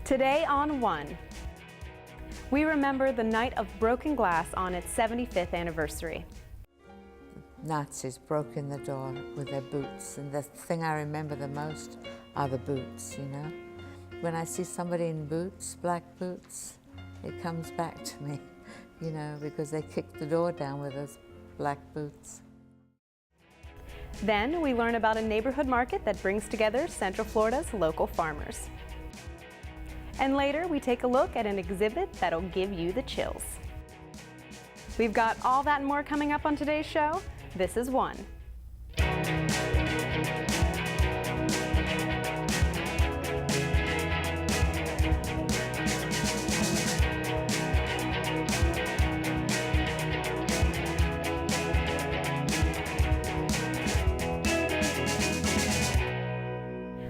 Today on One, we remember the Night of Broken Glass on its 75th anniversary. Nazis broke in the door with their boots, and the thing I remember the most are the boots, you know. When I see somebody in boots, black boots, it comes back to me, you know, because they kicked the door down with those black boots. Then we learn about a neighborhood market that brings together Central Florida's local farmers. And later we take a look at an exhibit that'll give you the chills. We've got all that and more coming up on today's show. This is One.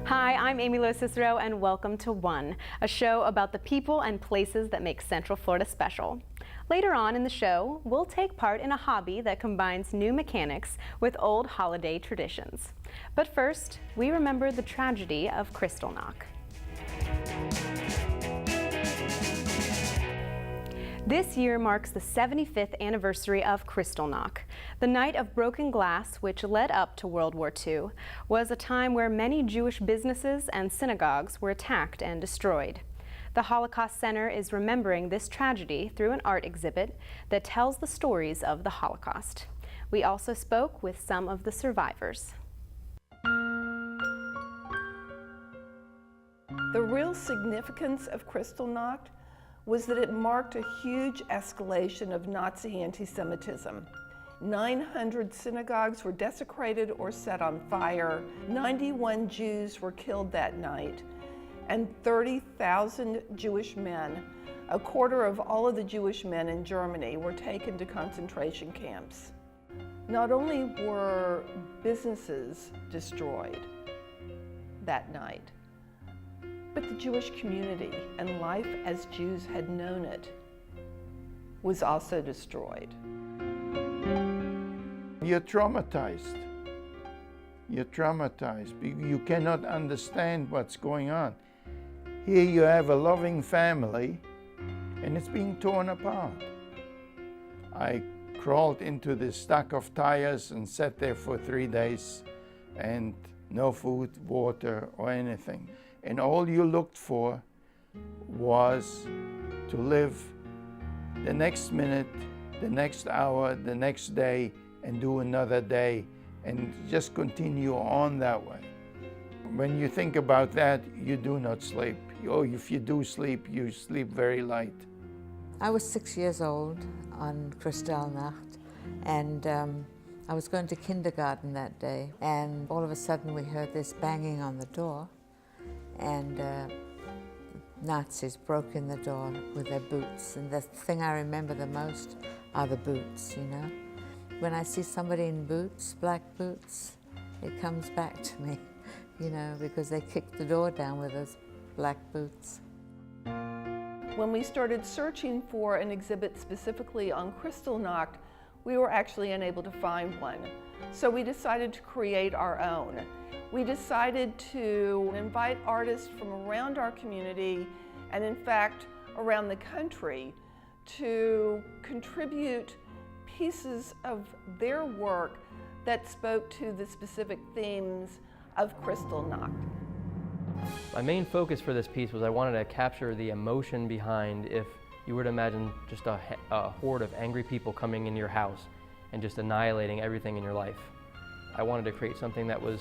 Hi, I'm Amy Lo Cicero, and welcome to One, a show about the people and places that make Central Florida special. Later on in the show, we'll take part in a hobby that combines new mechanics with old holiday traditions. But first, we remember the tragedy of Kristallnacht. This year marks the 75th anniversary of Kristallnacht. The Night of Broken Glass, which led up to World War II, was a time where many Jewish businesses and synagogues were attacked and destroyed. The Holocaust Center is remembering this tragedy through an art exhibit that tells the stories of the Holocaust. We also spoke with some of the survivors. The real significance of Kristallnacht was that it marked a huge escalation of Nazi anti-Semitism. 900 synagogues were desecrated or set on fire. 91 Jews were killed that night, and 30,000 Jewish men, a quarter of all of the Jewish men in Germany, were taken to concentration camps. Not only were businesses destroyed that night, but the Jewish community and life as Jews had known it was also destroyed. You're traumatized. You're traumatized. You cannot understand what's going on. Here you have a loving family and it's being torn apart. I crawled into this stack of tires and sat there for 3 days, and no food, water, or anything. And all you looked for was to live the next minute, the next hour, the next day, and do another day, and just continue on that way. When you think about that, you do not sleep. Or if you do sleep, you sleep very light. I was 6 years old on Kristallnacht, and I was going to kindergarten that day, and all of a sudden we heard this banging on the door, and Nazis broke in the door with their boots, and the thing I remember the most are the boots, you know. When I see somebody in boots, black boots, it comes back to me, you know, because they kicked the door down with those black boots. When we started searching for an exhibit specifically on Kristallnacht, we were actually unable to find one. So we decided to create our own. We decided to invite artists from around our community, and in fact around the country, to contribute pieces of their work that spoke to the specific themes of Kristallnacht. My main focus for this piece was I wanted to capture the emotion behind if you were to imagine just a horde of angry people coming into your house and just annihilating everything in your life. I wanted to create something that was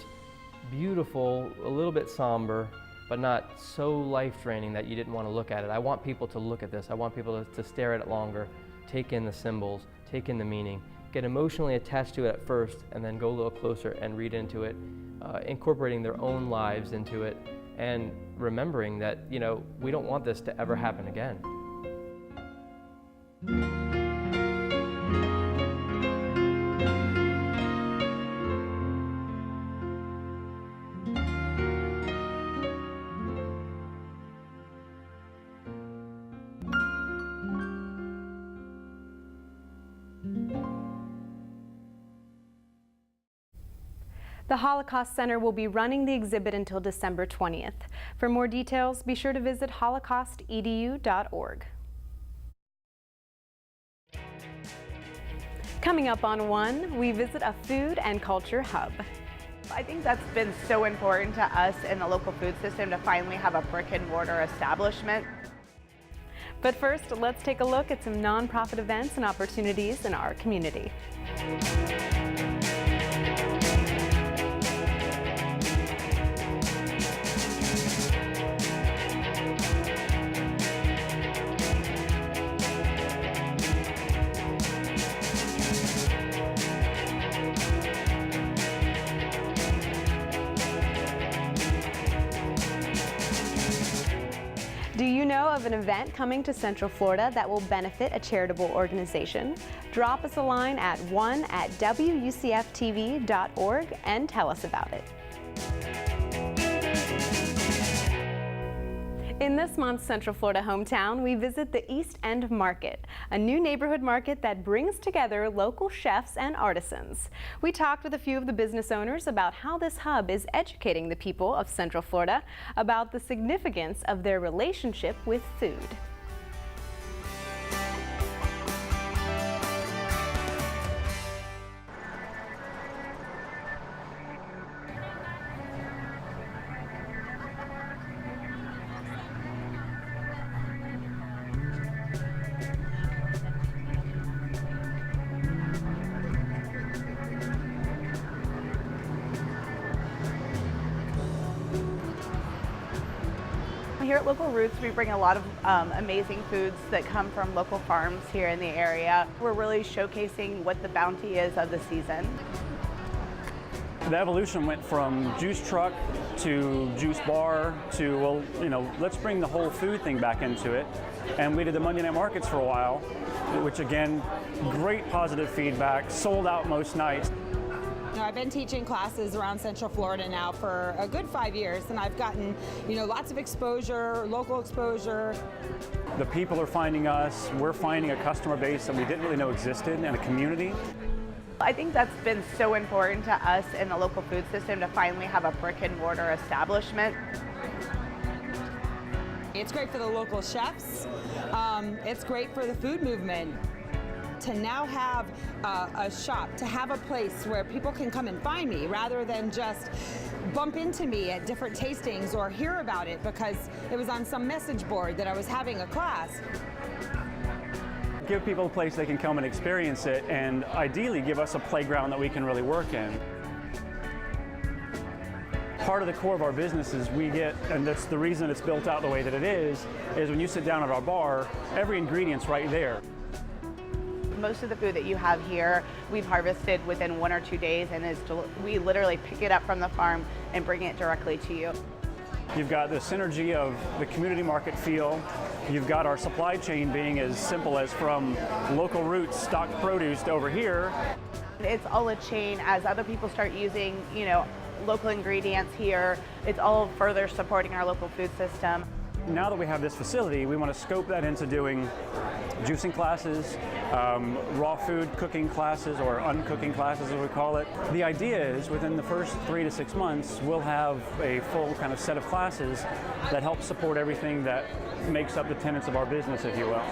beautiful, a little bit somber, but not so life-draining that you didn't want to look at it. I want people to look at this. I want people to stare at it longer, take in the symbols, take in the meaning, get emotionally attached to it at first, and then go a little closer and read into it, incorporating their own lives into it, and remembering that, you know, we don't want this to ever happen again. The The Holocaust Center will be running the exhibit until December 20th. For more details, be sure to visit holocaustedu.org. Coming up on One, we visit a food and culture hub. I think that's been so important to us in the local food system to finally have a brick and mortar establishment. But first, let's take a look at some nonprofit events and opportunities in our community. Do you know of an event coming to Central Florida that will benefit a charitable organization? Drop us a line at one@wucftv.org and tell us about it. In this month's Central Florida hometown, we visit the East End Market, a new neighborhood market that brings together local chefs and artisans. We talked with a few of the business owners about how this hub is educating the people of Central Florida about the significance of their relationship with food. Here at Local Roots, we bring a lot of amazing foods that come from local farms here in the area. We're really showcasing what the bounty is of the season. The evolution went from juice truck to juice bar to, well, let's bring the whole food thing back into it. And we did the Monday night markets for a while, which again, great positive feedback, sold out most nights. I've been teaching classes around Central Florida now for a good 5 years, and I've gotten, lots of exposure, local exposure. The people are finding us, we're finding a customer base that we didn't really know existed and a community. I think that's been so important to us in the local food system to finally have a brick and mortar establishment. It's great for the local chefs. It's great for the food movement. To now have a shop, to have a place where people can come and find me rather than just bump into me at different tastings or hear about it because it was on some message board that I was having a class. Give people a place they can come and experience it, and ideally give us a playground that we can really work in. Part of the core of our business is we get, and that's the reason it's built out the way that it is when you sit down at our bar, every ingredient's right there. Most of the food that you have here, we've harvested within 1 or 2 days, and we literally pick it up from the farm and bring it directly to you. You've got the synergy of the community market feel. You've got our supply chain being as simple as from Local Roots stock produce to over here. It's all a chain. As other people start using, local ingredients here, it's all further supporting our local food system. Now that we have this facility, we want to scope that into doing juicing classes, raw food cooking classes, or uncooking classes as we call it. The idea is within the first 3 to 6 months, we'll have a full kind of set of classes that help support everything that makes up the tenets of our business, if you will.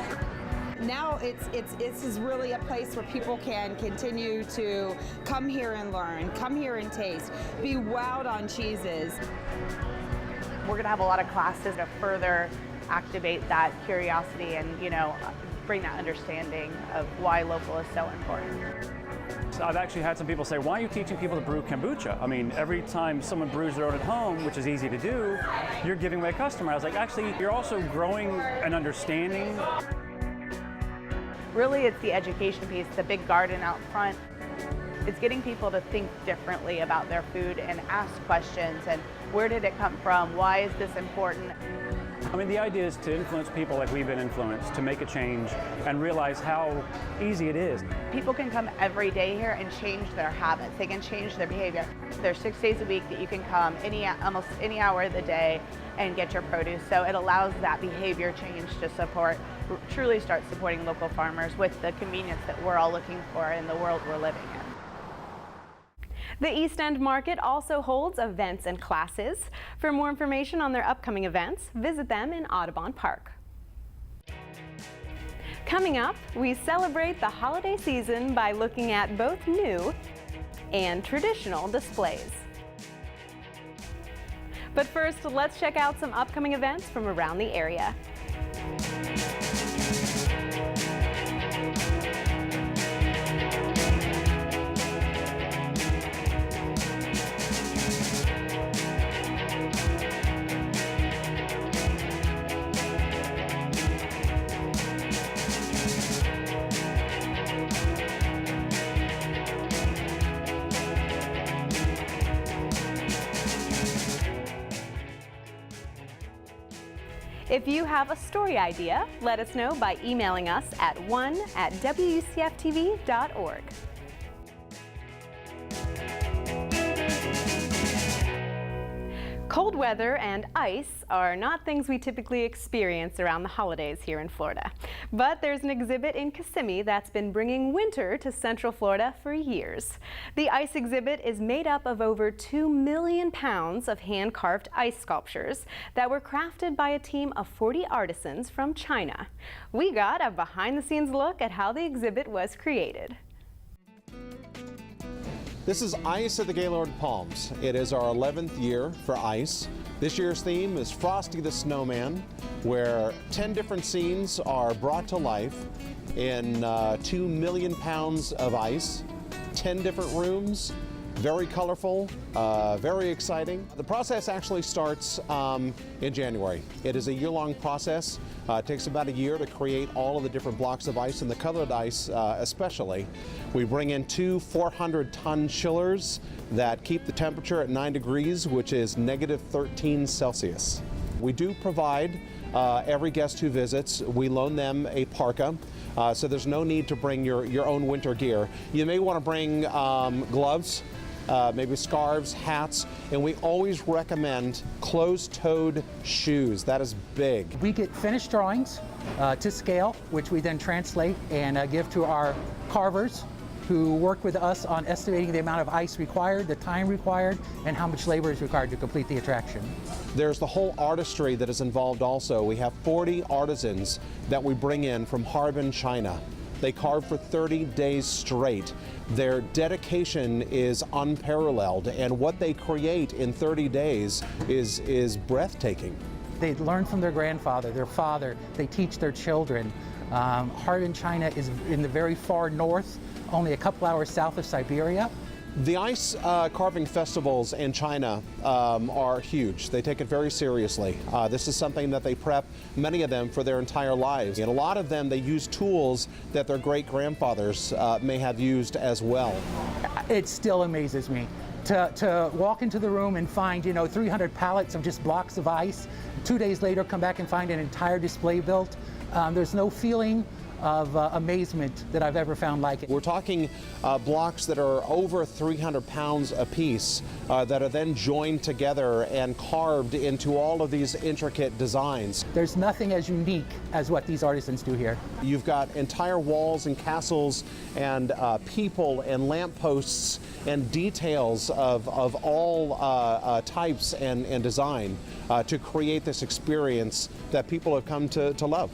Now this is really a place where people can continue to come here and learn, come here and taste, be wowed on cheeses. We're going to have a lot of classes to further activate that curiosity and, bring that understanding of why local is so important. So I've actually had some people say, why are you teaching people to brew kombucha? I mean, every time someone brews their own at home, which is easy to do, you're giving away a customer. I was like, actually, you're also growing an understanding. Really, it's the education piece, the big garden out front. It's getting people to think differently about their food and ask questions and where did it come from? Why is this important? I mean, the idea is to influence people like we've been influenced, to make a change and realize how easy it is. People can come every day here and change their habits. They can change their behavior. There's 6 days a week that you can come almost any hour of the day and get your produce. So it allows that behavior change to truly start supporting local farmers with the convenience that we're all looking for in the world we're living in. The East End Market also holds events and classes. For more information on their upcoming events, visit them in Audubon Park. Coming up, we celebrate the holiday season by looking at both new and traditional displays. But first, let's check out some upcoming events from around the area. If you have a story idea, let us know by emailing us at one@wucftv.org. Cold weather and ice are not things we typically experience around the holidays here in Florida. But there's an exhibit in Kissimmee that's been bringing winter to Central Florida for years. The ice exhibit is made up of over 2 million pounds of hand-carved ice sculptures that were crafted by a team of 40 artisans from China. We got a behind-the-scenes look at how the exhibit was created. This is Ice at the Gaylord Palms. It is our 11th year for Ice. This year's theme is Frosty the Snowman, where 10 different scenes are brought to life in 2 million pounds of ice, 10 different rooms, very colorful, very exciting. The process actually starts in January. It is a year-long process. It takes about a year to create all of the different blocks of ice and the colored ice especially. We bring in 2 400-ton chillers that keep the temperature at 9 degrees, which is -13 Celsius. We do provide every guest who visits, we loan them a parka. So there's no need to bring your own winter gear. You may want to bring gloves, maybe scarves, hats, and we always recommend closed-toed shoes. That is big. We get finished drawings to scale, which we then translate and give to our carvers, who work with us on estimating the amount of ice required, the time required, and how much labor is required to complete the attraction. There's the whole artistry that is involved also. We have 40 artisans that we bring in from Harbin, China. They carve for 30 days straight. Their dedication is unparalleled, and what they create in 30 days is breathtaking. They learn from their grandfather, their father, they teach their children. Harbin, China is in the very far north, only a couple hours south of Siberia. The ice carving festivals in China are huge. They take it very seriously. This is something that they prep, many of them, for their entire lives. And a lot of them, they use tools that their great-grandfathers may have used as well. It still amazes me to walk into the room and find, 300 pallets of just blocks of ice. 2 days later, come back and find an entire display built. There's no feeling of amazement that I've ever found like it. We're talking blocks that are over 300 pounds a piece that are then joined together and carved into all of these intricate designs. There's nothing as unique as what these artisans do here. You've got entire walls and castles and people and lampposts and details of all types and design to create this experience that people have come to love.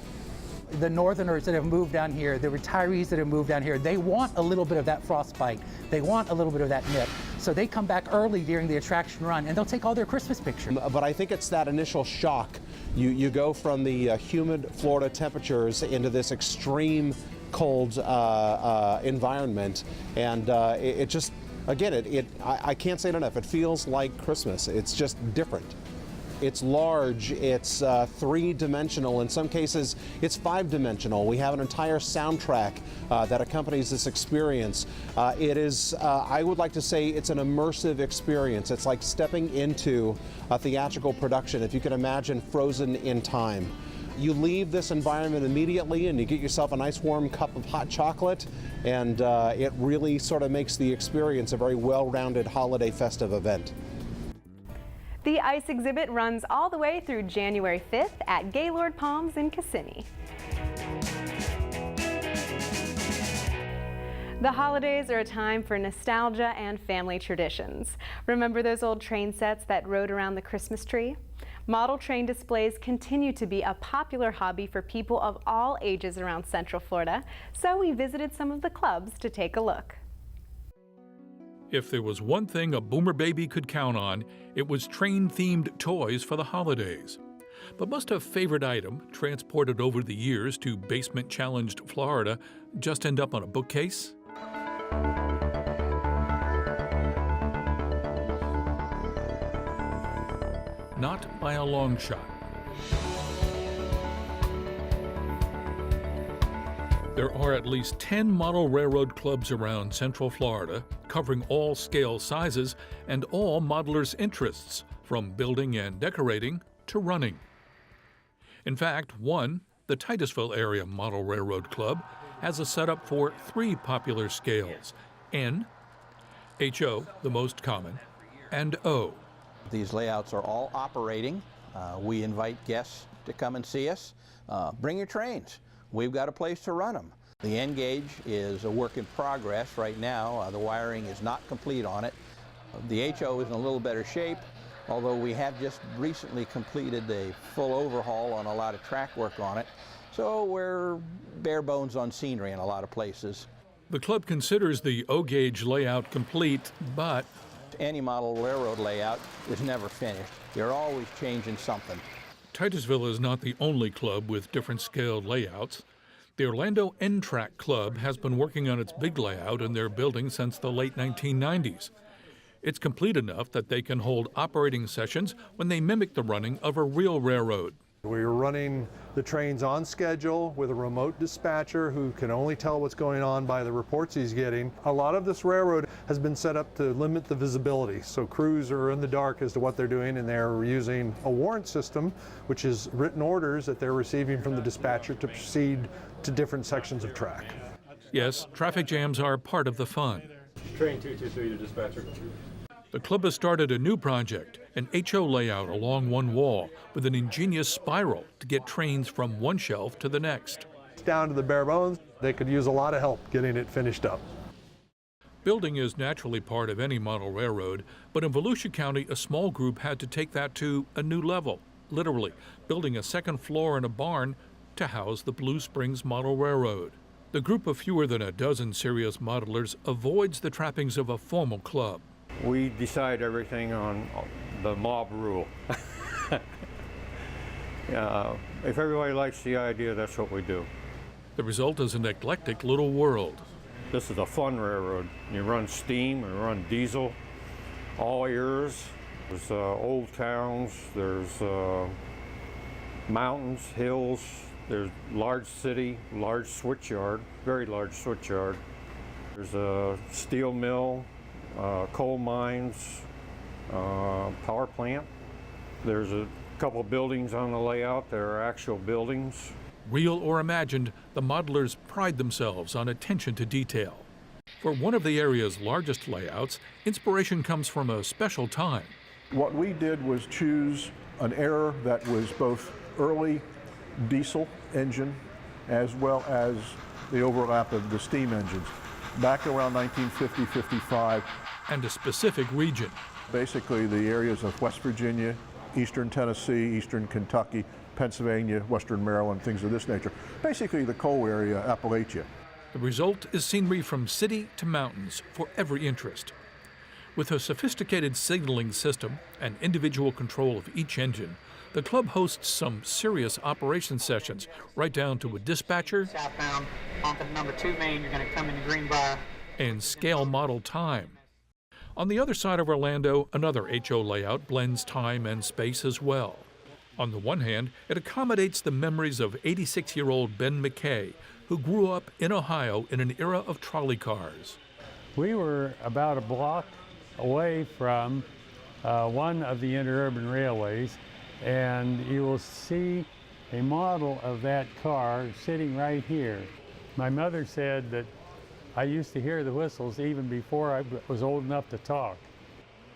The northerners that have moved down here, the retirees that have moved down here, they want a little bit of that frostbite. They want a little bit of that nip. So they come back early during the attraction run and they'll take all their Christmas pictures. But I think it's that initial shock. You go from the humid Florida temperatures into this extreme cold environment, and it just, again, I can't say it enough. It feels like Christmas. It's just different. It's large, it's 3-dimensional, in some cases it's 5-dimensional. We have an entire soundtrack that accompanies this experience. It is, I would like to say, it's an immersive experience. It's like stepping into a theatrical production, if you can imagine Frozen in time. You leave this environment immediately and you get yourself a nice warm cup of hot chocolate, and it really sort of makes the experience a very well-rounded holiday festive event. The ice exhibit runs all the way through January 5th at Gaylord Palms in Kissimmee. The holidays are a time for nostalgia and family traditions. Remember those old train sets that rode around the Christmas tree? Model train displays continue to be a popular hobby for people of all ages around Central Florida, so we visited some of the clubs to take a look. If there was one thing a boomer baby could count on, it was train-themed toys for the holidays. But must a favorite item, transported over the years to basement-challenged Florida, just end up on a bookcase? Not by a long shot. There are at least 10 model railroad clubs around Central Florida, covering all scale sizes and all modelers' interests, from building and decorating to running. In fact, one, the Titusville Area Model Railroad Club, has a setup for 3 popular scales: N, HO, the most common, and O. These layouts are all operating. We invite guests to come and see us. Bring your trains. We've got a place to run them. The N gauge is a work in progress right now. The wiring is not complete on it. The HO is in a little better shape, although we have just recently completed a full overhaul on a lot of track work on it. So we're bare bones on scenery in a lot of places. The club considers the O-gauge layout complete, but any model railroad layout is never finished. You're always changing something. Titusville is not the only club with different scaled layouts. The Orlando N-Track Club has been working on its big layout in their building since the late 1990s. It's complete enough that they can hold operating sessions when they mimic the running of a real railroad. We're running the trains on schedule with a remote dispatcher who can only tell what's going on by the reports he's getting. A lot of this railroad has been set up to limit the visibility, so crews are in the dark as to what they're doing, and they're using a warrant system, which is written orders that they're receiving from the dispatcher to proceed to different sections of track. Yes, traffic jams are part of the fun. Train 223 to dispatcher. The club has started a new project, an HO layout along one wall with an ingenious spiral to get trains from one shelf to the next. It's down to the bare bones. They could use a lot of help getting it finished up. Building is naturally part of any model railroad, but in Volusia County, a small group had to take that to a new level, literally building a second floor in a barn to house the Blue Springs Model Railroad. The group of fewer than a dozen serious modelers avoids the trappings of a formal club. We decide everything on the mob rule. If everybody likes the idea, that's what we do. The result is an eclectic little world. This is a fun railroad. You run steam, you run diesel, all yours. There's old towns, there's mountains, hills, there's large city, large switchyard, very large switchyard. There's a steel mill, coal mines, power plant. There's a couple buildings on the layout that are actual buildings. Real or imagined, the modelers pride themselves on attention to detail. For one of the area's largest layouts, inspiration comes from a special time. What we did was choose an era that was both early diesel engine as well as the overlap of the steam engines, back around 1950-55. And a specific region. Basically the areas of West Virginia, Eastern Tennessee, Eastern Kentucky, Pennsylvania, Western Maryland, things of this nature. Basically the coal area, Appalachia. The result is scenery from city to mountains for every interest. With a sophisticated signaling system and individual control of each engine, the club hosts some serious operation sessions, right down to a dispatcher, southbound onto number 2 main, you're going to come into Greenbrier, and scale model time. On the other side of Orlando, another HO layout blends time and space as well. On the one hand, it accommodates the memories of 86-year-old Ben McKay, who grew up in Ohio in an era of trolley cars. We were about a block away from one of the interurban railways, and you will see a model of that car sitting right here. My mother said that I used to hear the whistles even before I was old enough to talk.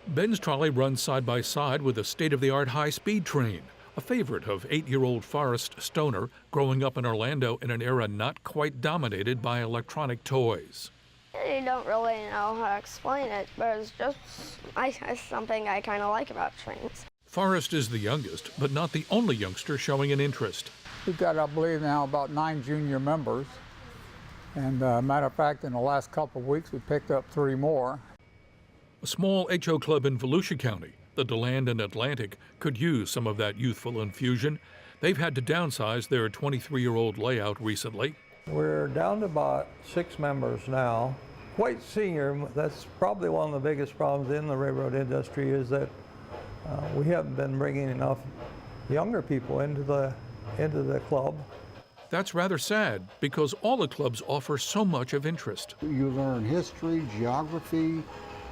Ben's trolley runs side by side with a state-of-the-art high-speed train, a favorite of 8-year-old Forrest Stoner, growing up in Orlando in an era not quite dominated by electronic toys. I don't really know how to explain it, but it's just it's something I kind of like about trains. Forrest is the youngest, but not the only youngster showing an interest. We've got, I believe now, about 9 junior members. And matter of fact, in the last couple of weeks, we picked up 3 more. A small HO club in Volusia County, the DeLand and Atlantic, could use some of that youthful infusion. They've had to downsize their 23-year-old layout recently. We're down to about 6 members now. Quite senior. That's probably one of the biggest problems in the railroad industry is that we haven't been bringing enough younger people into the club. That's rather sad because all the clubs offer so much of interest. You learn history, geography,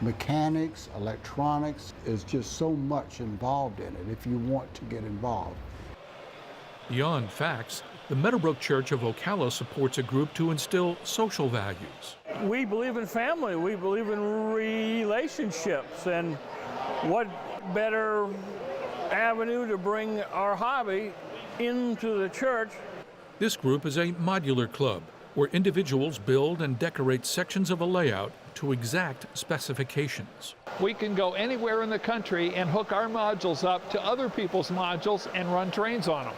mechanics, electronics. There's just so much involved in it if you want to get involved. Beyond facts, the Meadowbrook Church of Ocala supports a group to instill social values. We believe in family, we believe in relationships, and what better avenue to bring our hobby into the church. This group is a modular club where individuals build and decorate sections of a layout to exact specifications. We can go anywhere in the country and hook our modules up to other people's modules and run trains on them.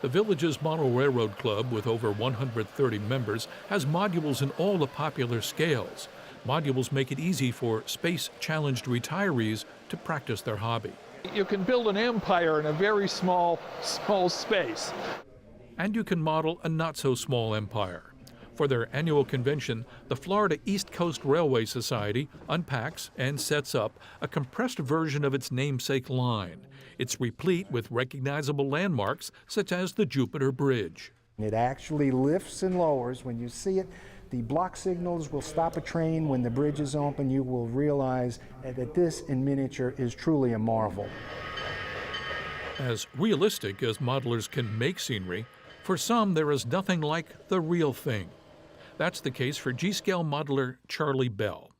The village's Model Railroad Club, with over 130 members, has modules in all the popular scales. Modules make it easy for space-challenged retirees to practice their hobby. You can build an empire in a very small space. And you can model a not-so-small empire. For their annual convention, the Florida East Coast Railway Society unpacks and sets up a compressed version of its namesake line. It's replete with recognizable landmarks such as the Jupiter Bridge. It actually lifts and lowers. When you see it, the block signals will stop a train. When the bridge is open, you will realize that this in miniature is truly a marvel. As realistic as modelers can make scenery, for some there is nothing like the real thing. That's the case for G-Scale modeler Charlie Bell.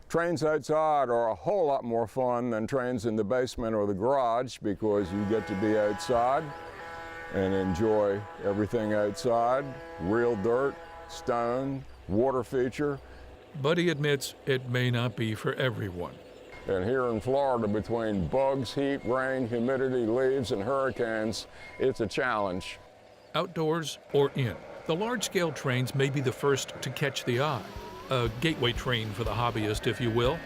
Trains outside are a whole lot more fun than trains in the basement or the garage because you get to be outside and enjoy everything outside, real dirt, stone, water feature. But he admits it may not be for everyone. And here in Florida, between bugs, heat, rain, humidity, leaves, and hurricanes, it's a challenge. Outdoors or in, the large-scale trains may be the first to catch the eye. A gateway train for the hobbyist, if you will.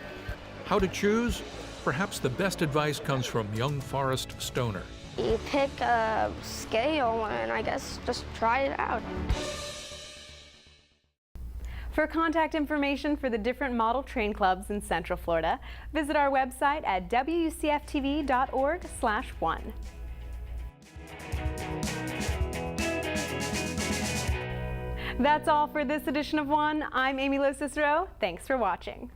How to choose? Perhaps the best advice comes from young Forrest Stoner. You pick a scale and I guess just try it out. For contact information for the different model train clubs in Central Florida, visit our website at wucftv.org/one. That's all for this edition of One. I'm Amy Lo Cicero. Thanks for watching.